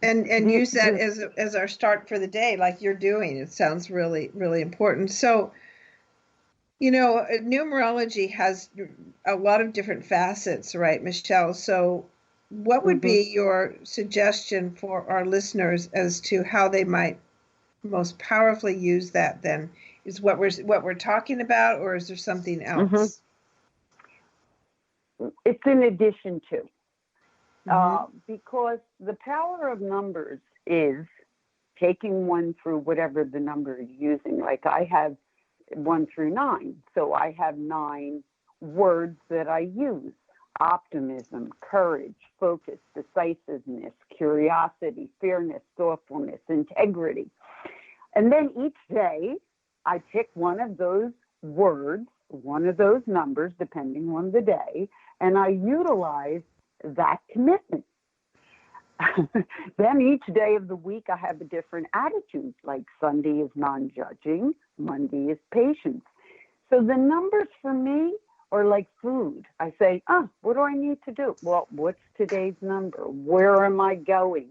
And use that as our start for the day, like you're doing. It sounds really, really important. So, numerology has a lot of different facets, right, Michele? So what would be your suggestion for our listeners as to how they might most powerfully use that then? Is what we're talking about, or is there something else? It's in addition to. Because the power of numbers is taking one through whatever the number you're using. Like I have 1 through 9. So I have 9 words that I use: optimism, courage, focus, decisiveness, curiosity, fairness, thoughtfulness, integrity. And then each day I pick one of those words, one of those numbers, depending on the day, and I utilize that commitment. Then each day of the week I have a different attitude. Like Sunday is non-judging, Monday is patience. So the numbers for me are like food. I say, what do I need to do? Well, what's today's number? Where am I going?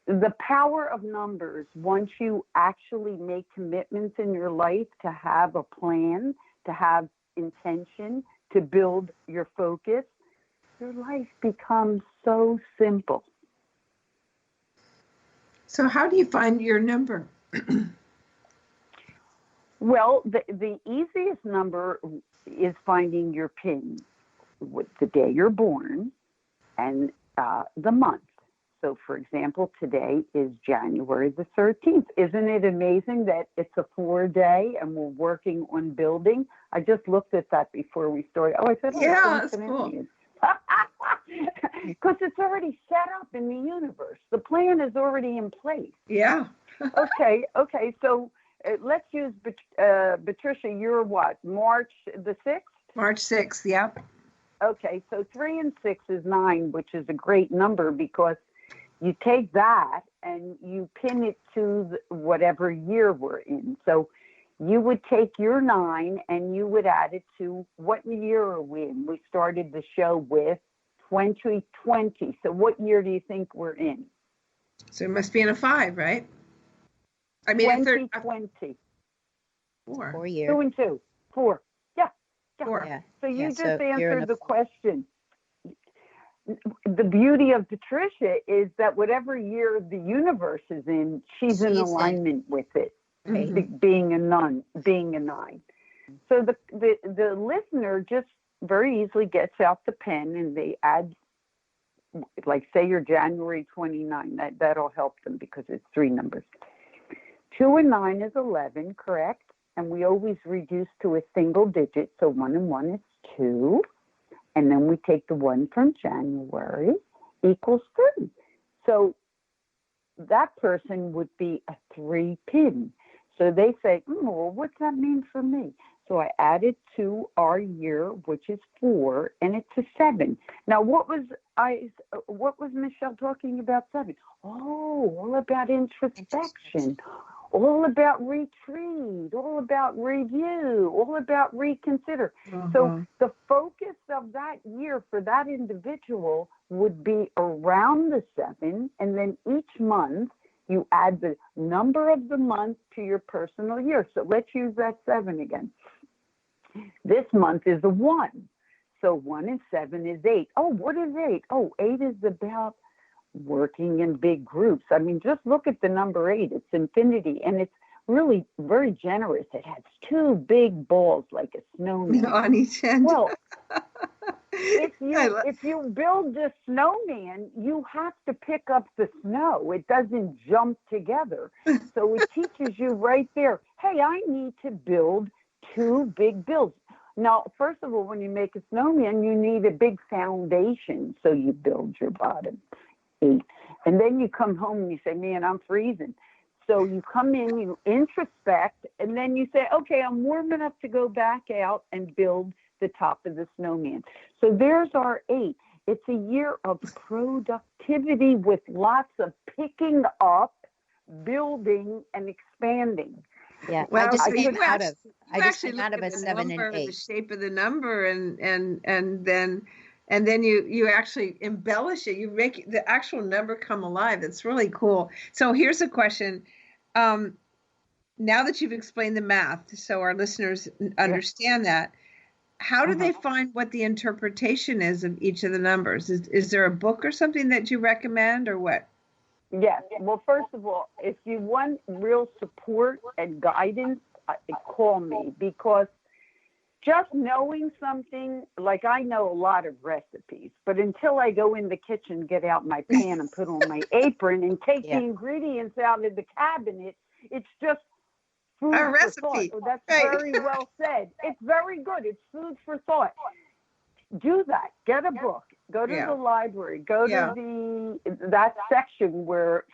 The power of numbers, once you actually make commitments in your life to have a plan, to have intention, to build your focus, your life becomes so simple. So how do you find your number? Well, the easiest number is finding your PIN with the day you're born and the month. So, for example, today is January the 13th. Isn't it amazing that it's a 4-day and we're working on building? I just looked at that before we started. I said, yeah, that's cool. Because it's already set up in the universe. The plan is already in place. Yeah. Okay. So let's use Patricia. You're what? March the 6th? March 6th, yeah. Okay, so 3 and 6 is 9, which is a great number because you take that and you pin it to whatever year we're in. So you would take your 9 and you would add it to what year are we in? We started the show with 2020. So what year do you think we're in? So it must be in a 5, right? I mean, 2020. 4 years. 2 and 2. 4. Yeah. 4. Yeah. So you just so answered the question. The beauty of Patricia is that whatever year the universe is in, she's in alignment with it. Being a 9. So the listener just very easily gets out the pen and they add, like say you're January 29. That'll help them because it's 3 numbers. 2 and 9 is 11, correct? And we always reduce to a single digit. So 1 and 1 is 2. And then we take the 1 from January equals 3. So that person would be a 3 pin. So they say, well, what's that mean for me? So I added to our year, which is 4, and it's a 7. Now, what was Michele talking about 7? Oh, all about introspection, all about retreat, all about review, all about reconsider. So the focus of that year for that individual would be around the 7, and then each month you add the number of the month to your personal year. So let's use that 7 again. This month is a 1. So 1 and 7 is 8. Oh, what is 8? Oh, 8 is about working in big groups. I mean, just look at the number 8. It's infinity, and it's really very generous. It has 2 big balls like a snowman on each end. Well, if you build the snowman, you have to pick up the snow. It doesn't jump together. So it teaches you right there, hey, I need to build 2 big builds. Now, first of all, when you make a snowman, you need a big foundation. So you build your bottom 8. And then you come home and you say, man, I'm freezing. So you come in, you introspect, and then you say, okay, I'm warm enough to go back out and build the top of the snowman. So there's our 8. It's a year of productivity with lots of picking up, building, and expanding. Yeah, well, I just came out of a 7 and 8. The shape of the number, and then and then you actually embellish it. You make the actual number come alive. That's really cool. So here's a question. Now that you've explained the math, so our listeners understand that, how do they find what the interpretation is of each of the numbers? Is there a book or something that you recommend, or what? Yes. Well, first of all, if you want real support and guidance, call me, because just knowing something, like I know a lot of recipes, but until I go in the kitchen, get out my pan and put on my apron and take the ingredients out of the cabinet, it's just food a for recipe. thought. Oh, that's very well said. It's very good. It's food for thought. Do that. Get a book. Go to the library. Go to that section where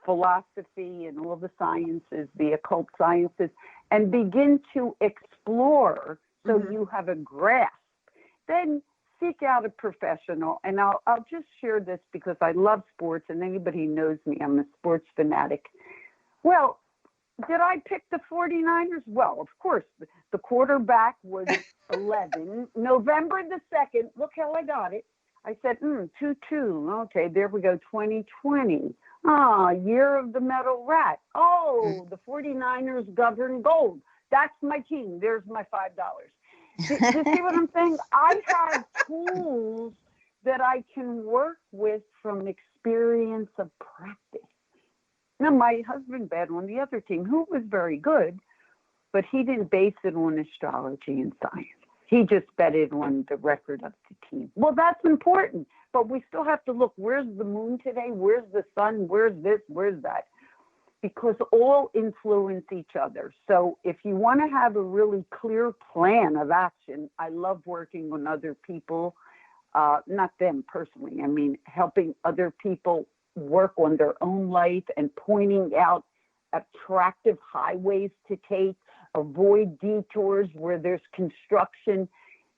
philosophy and all the sciences, the occult sciences, and begin to explore so you have a grasp. Then seek out a professional. And I'll just share this because I love sports, and anybody who knows me, I'm a sports fanatic. Well, did I pick the 49ers? Well, of course. The quarterback was 11. November the 2nd, look how I got it. I said, 2-2. Okay, there we go, 2020. Year of the metal rat. Oh, the 49ers govern gold. That's my team. There's my $5. Do you see what I'm saying? I have tools that I can work with from experience of practice. Now, my husband bet on the other team, who was very good, but he didn't base it on astrology and science. He just bet it on the record of the team. Well, that's important, but we still have to look, where's the moon today? Where's the sun? Where's this? Where's that? Because all influence each other. So if you want to have a really clear plan of action, I love working on other people, not them personally. I mean, helping other people work on their own life and pointing out attractive highways to take, avoid detours where there's construction,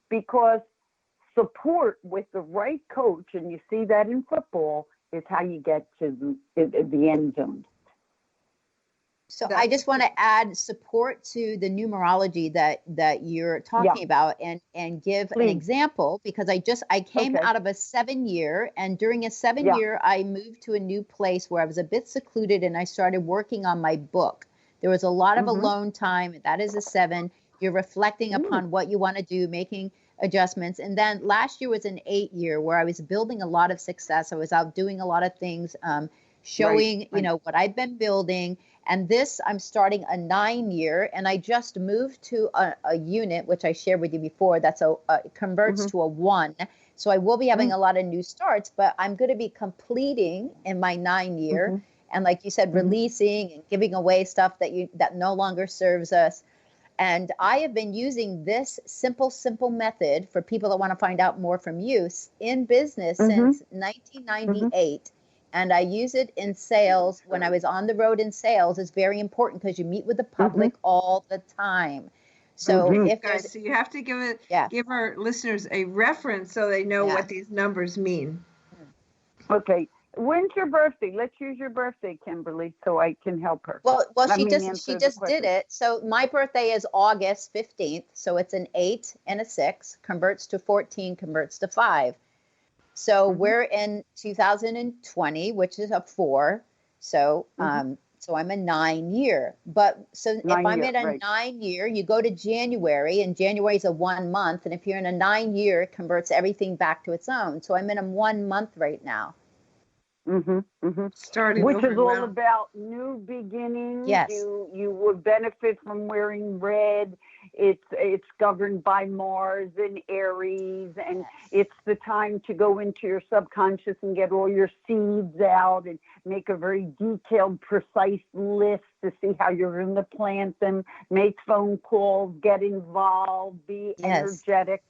because support with the right coach, and you see that in football, is how you get to the end zone. So I just want to add support to the numerology that you're talking about, and give an example, because I came out of a 7-year, and during a 7-year, I moved to a new place where I was a bit secluded, and I started working on my book. There was a lot of alone time. That is a 7. You're reflecting upon what you want to do, making adjustments. And then last year was an 8-year where I was building a lot of success. I was out doing a lot of things, showing, what I've been building. And this, I'm starting a 9-year, and I just moved to a unit, which I shared with you before, that's it converts to a 1. So I will be having a lot of new starts, but I'm going to be completing in my 9-year. And like you said, releasing and giving away stuff that no longer serves us. And I have been using this simple method for people that want to find out more from you in business since 1998. And I use it in sales. When I was on the road in sales, it's very important because you meet with the public all the time. So if guys, so you have to give our listeners a reference so they know what these numbers mean. Okay. When's your birthday? Let's use your birthday, Kimberly, so I can help her. Well, she just did it. So my birthday is August 15th. So it's an 8 and a 6, converts to 14, converts to 5. So we're in 2020, which is a 4. So so I'm a 9-year. But so if I'm in a 9-year, you go to January, and January is a 1 month. And if you're in a 9-year, it converts everything back to its own. So I'm in a 1 month right now. Starting which is all about new beginnings. Yes. You would benefit from wearing red. It's governed by Mars and Aries, and it's the time to go into your subconscious and get all your seeds out and make a very detailed, precise list to see how you're going to plant them, make phone calls, get involved, be energetic.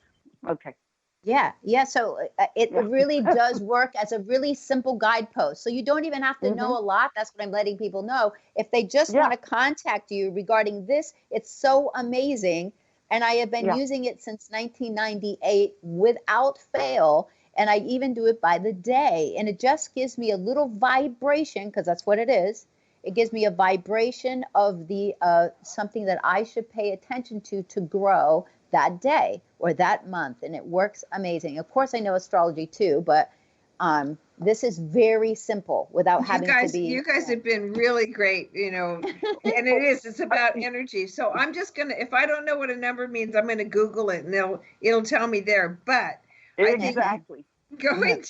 Okay. Yeah. So it really does work as a really simple guidepost. So you don't even have to know a lot. That's what I'm letting people know. If they just want to contact you regarding this, it's so amazing. And I have been using it since 1998 without fail. And I even do it by the day. And it just gives me a little vibration, because that's what it is. It gives me a vibration of the something that I should pay attention to grow, that day or that month, and it works amazing. Of course, I know astrology too, but this is very simple without having to be. You guys have been really great, and it's about energy. So I'm just gonna, if I don't know what a number means, I'm gonna Google it, and it'll tell me there. But exactly. I think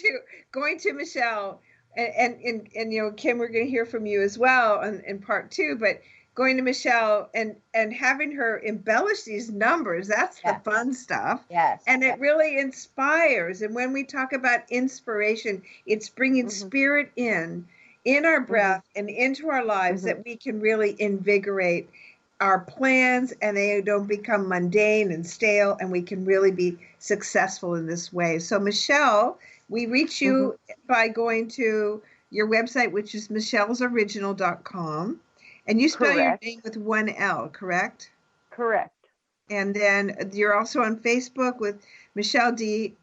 going to Michele and Kim, we're gonna hear from you as well in part 2, but going to Michele and having her embellish these numbers, that's the fun stuff. Yes. And it really inspires. And when we talk about inspiration, it's bringing spirit in our breath and into our lives that we can really invigorate our plans, and they don't become mundane and stale, and we can really be successful in this way. So Michele, we reach you by going to your website, which is michellesoriginal.com. And you spell your name with 1 L, correct? Correct. And then you're also on Facebook with Michele J.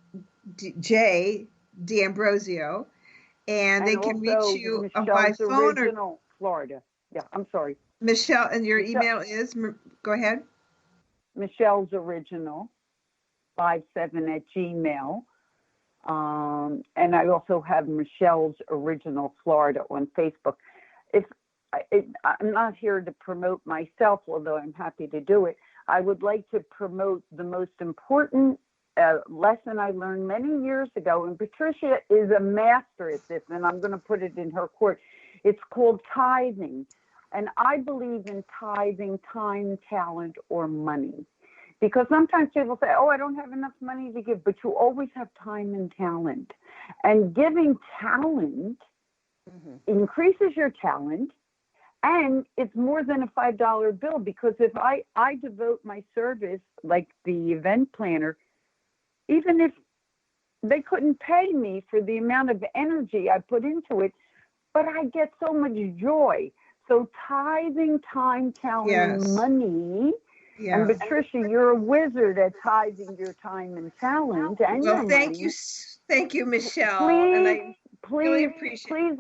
D'Ambrosio. And they can reach you by phone or Florida. Yeah, I'm sorry. Michele, and your email is, go ahead. Michelle's Original 57@gmail. And I also have Michelle's Original Florida on Facebook. I'm not here to promote myself, although I'm happy to do it. I would like to promote the most important lesson I learned many years ago, and Patricia is a master at this, and I'm going to put it in her court. It's called tithing, and I believe in tithing time, talent, or money, because sometimes people say, oh, I don't have enough money to give, but you always have time and talent, and giving talent increases your talent. And it's more than a $5 bill, because if I devote my service, like the event planner, even if they couldn't pay me for the amount of energy I put into it, but I get so much joy. So tithing time, talent, and money. Yeah. And Patricia, you're a wizard at tithing your time and talent. And well, thank you, Michele. Please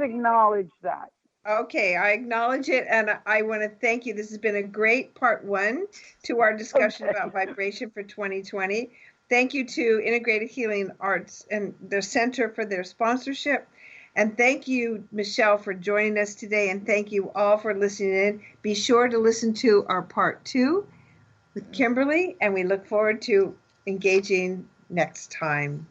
acknowledge that. Okay, I acknowledge it, and I want to thank you. This has been a great part 1 to our discussion about vibration for 2020. Thank you to Integrated Healing Arts and their center for their sponsorship. And thank you, Michele, for joining us today, and thank you all for listening in. Be sure to listen to our part 2 with Kimberly, and we look forward to engaging next time.